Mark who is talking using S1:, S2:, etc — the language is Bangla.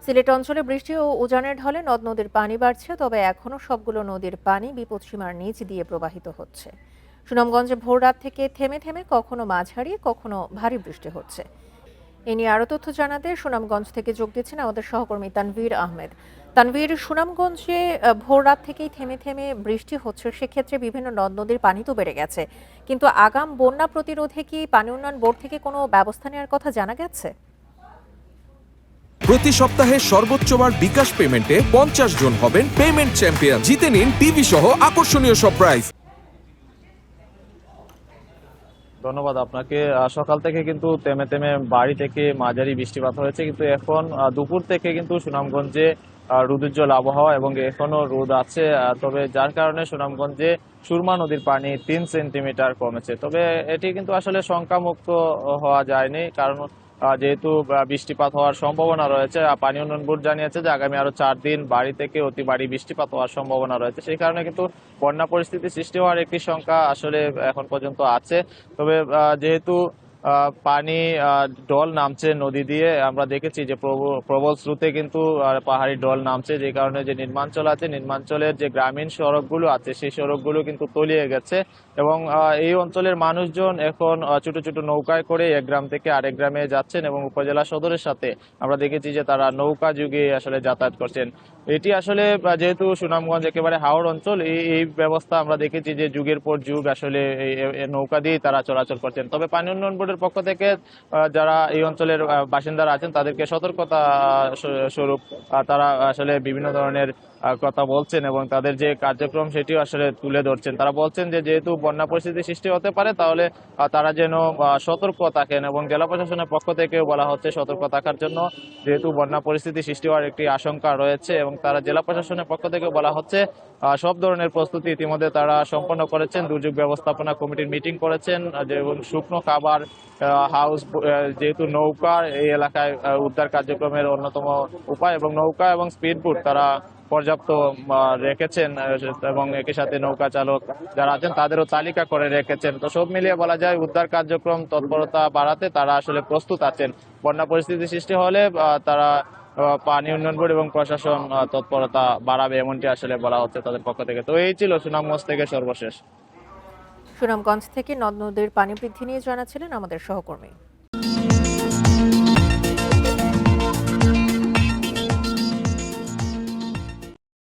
S1: সিলেট অঞ্চলে বৃষ্টি ও উজানের ঢলে নদ নদীর পানি বাড়ছে, তবে এখনো সবগুলো নদীর পানি বিপদসীমার নিচ দিয়ে প্রবাহিত হচ্ছে। সুনামগঞ্জে ভোর রাত থেকে থেমে থেমে কখনো মাঝারি কখনো ভারী বৃষ্টি হচ্ছে। এ নিয়ে আরো তথ্য জানাতে সুনামগঞ্জ থেকে যোগ দিচ্ছেন আমাদের সহকর্মী তানভীর আহমেদ। তানভীর, সুনামগঞ্জে ভোর রাত থেকেই থেমে থেমে বৃষ্টি হচ্ছে, সেক্ষেত্রে বিভিন্ন নদ নদীর পানি তো বেড়ে গেছে, কিন্তু আগাম বন্যা প্রতিরোধে কি পানি উন্নয়ন বোর্ড থেকে কোনো ব্যবস্থা নেওয়ার কথা জানা গেছে?
S2: প্রতি সপ্তাহে সর্বোচ্চবার বিকাশ পেমেন্টে 50 জন হবেন পেমেন্ট চ্যাম্পিয়ন। জিতে নিন টিভি সহ আকর্ষণীয় সব প্রাইজ।
S3: ধন্যবাদ আপনাকে। সকাল থেকে কিন্তু তেমে তেমে বাড়ি থেকে মাঝারি বৃষ্টিপাত হয়েছে, কিন্তু এখন দুপুর থেকে কিন্তু সুনামগঞ্জে রোদুজ্জ্বল আবহাওয়া এবং এখনো রোদ আছে। তবে যার কারণে সুনামগঞ্জে সুরমা নদীর পানি 3 সেন্টিমিটার কমেছে। তবে এটি কিন্তু আসলে শঙ্কামুক্ত হওয়া যায়নি, কারণ যেহেতু বৃষ্টিপাত হওয়ার সম্ভাবনা রয়েছে। পানি উন্নয়ন বোর্ড জানিয়েছে যে আগামী আরো 4 দিন বাড়ি থেকে অতি ভারী বৃষ্টিপাত হওয়ার সম্ভাবনা রয়েছে। সেই কারণে কিন্তু বন্যা পরিস্থিতি সৃষ্টি হওয়ার একটি শঙ্কা আসলে এখন পর্যন্ত আছে। তবে যেহেতু পানি ঢল নামছে নদী দিয়ে, আমরা দেখেছি যে প্রবল স্রোতে কিন্তু পাহাড়ি ঢল নামছে, যে কারণে যে নির্মাঞ্চল আছে, নির্মাঞ্চলের যে গ্রামীণ সড়কগুলো আছে সেই সড়কগুলো কিন্তু তলিয়ে গেছে। এবং এই অঞ্চলের মানুষজন এখন ছোট ছোট নৌকায় করে এক গ্রাম থেকে আরেক গ্রামে যাচ্ছেন এবং উপজেলা সদরের সাথে আমরা দেখেছি যে তারা নৌকা যুগে আসলে যাতায়াত করছেন। এটি আসলে যেহেতু সুনামগঞ্জ একেবারে হাওড় অঞ্চল, এই ব্যবস্থা আমরা দেখেছি যে যুগের পর যুগ আসলে এই নৌকা দিয়ে তারা চলাচল করছেন। তবে পানি উন্নয়ন বোর্ডের পক্ষ থেকে যারা এই অঞ্চলের বাসিন্দারা আছেন তাদেরকে সতর্কতা স্বরূপ তারা আসলে বিভিন্ন ধরনের কথা বলছেন এবং তাদের যে কার্যক্রম সেটিও আসলে তুলে ধরছেন। তারা বলছেন যে যেহেতু বন্যা পরিস্থিতি সৃষ্টি হতে পারে, তাহলে তারা যেন সতর্ক থাকেন এবং জেলা প্রশাসনের পক্ষ থেকেও বলা হচ্ছে সতর্ক থাকার জন্য, যেহেতু বন্যা পরিস্থিতি সৃষ্টি হওয়ার একটি আশঙ্কা রয়েছে। এবং তারা জেলা প্রশাসনের পক্ষ থেকে বলা হচ্ছে সব ধরনের প্রস্তুতি ইতিমধ্যে তারা সম্পন্ন করেছেন। দুর্যোগ ব্যবস্থাপনা কমিটির মিটিং করেছেন এবং শুকনো খাবার, হাউস, যেহেতু নৌকা এই এলাকায় উদ্ধার কার্যক্রমের অন্যতম উপায়, এবং নৌকা এবং স্পিডবোট তারা পর্যাপ্ত রেখেছেন এবং একই সাথে নৌকা চালক যারা আছেন তাদেরও তালিকা করে রেখেছেন। তো সব মিলিয়ে বলা যায় উদ্ধার কার্যক্রম তৎপরতা বাড়াতে তারা আসলে প্রস্তুত আছেন। বন্যা পরিস্থিতি সৃষ্টি হলে তারা পানি উন্নয়ন বোর্ড এবং প্রশাসন তৎপরতা বাড়াবে, এমনটি আসলে বলা হচ্ছে তাদের পক্ষ থেকে। তো এই ছিল সুনামগঞ্জ থেকে সর্বশেষ।
S1: সুনামগঞ্জ থেকে নদ নদীর পানি বৃদ্ধি নিয়ে জানাচ্ছিলেন আমাদের সহকর্মী।